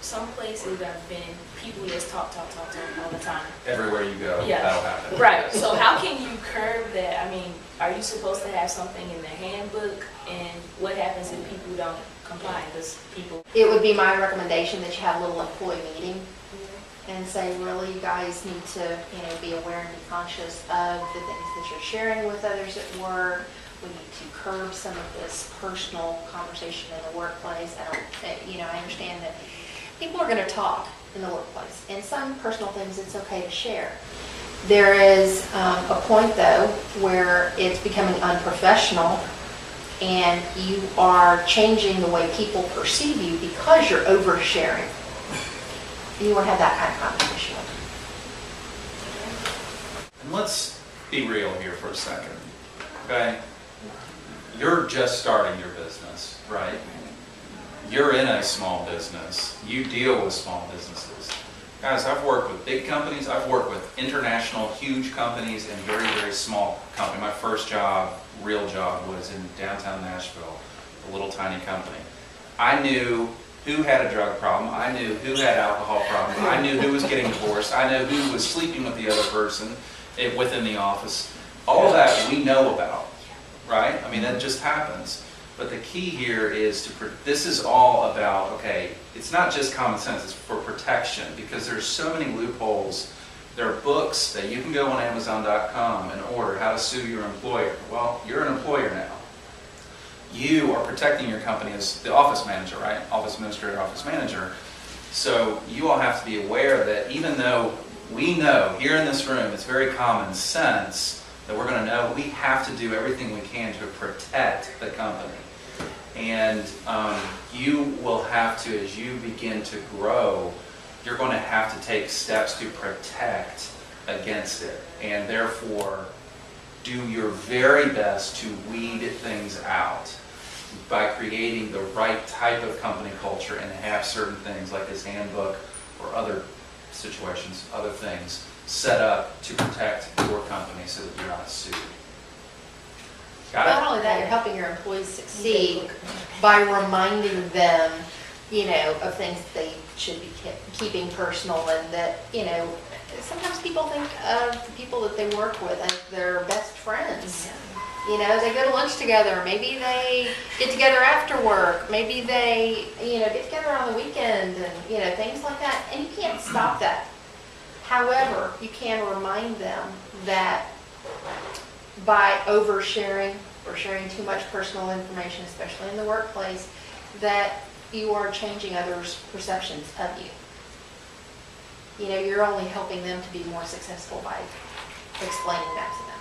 Some places I've been, people just talk all the time. Everywhere you go, Yeah. that'll happen. Right. So how can you curb that? I mean, are you supposed to have something in the handbook? And what happens if people don't comply? Because people. It would be my recommendation that you have a little employee meeting and say, really, you guys need to, be aware and be conscious of the things that you're sharing with others at work. We need to curb some of this personal conversation in the workplace. I understand that people are going to talk in the workplace, and some personal things it's okay to share. There is a point, though, where it's becoming unprofessional and you are changing the way people perceive you because you're oversharing. You want to have that kind of conversation. And let's be real here for a second, okay? You're just starting your business, right? You're in a small business. You deal with small businesses. Guys, I've worked with big companies. I've worked with international, huge companies and very, very small companies. My first job, real job, was in downtown Nashville, a little tiny company. I knew who had a drug problem. I knew who had alcohol problems. I knew who was getting divorced. I knew who was sleeping with the other person within the office. All of that we know about, right? I mean, that just happens. But the key here is this is all about, okay, it's not just common sense, it's for protection, because there's so many loopholes. There are books that you can go on Amazon.com and order how to sue your employer. Well, you're an employer now. You are protecting your company as the office manager, right? Office administrator, office manager. So you all have to be aware that even though we know here in this room, it's very common sense that we're going to know we have to do everything we can to protect the company. And you will have to, as you begin to grow, you're going to have to take steps to protect against it. And therefore, do your very best to weed things out by creating the right type of company culture and have certain things like this handbook or other situations, other things set up to protect your company so that you're not sued. Got it? Not only that, you're helping your employees succeed by reminding them, of things that they should be keeping personal, and that, sometimes people think of the people that they work with as their best friends. They go to lunch together. Maybe they get together after work. Maybe they, get together on the weekend and, things like that. And you can't stop that. However, you can remind them that by oversharing or sharing too much personal information, especially in the workplace, that you are changing others' perceptions of you. You're only helping them to be more successful by explaining that to them.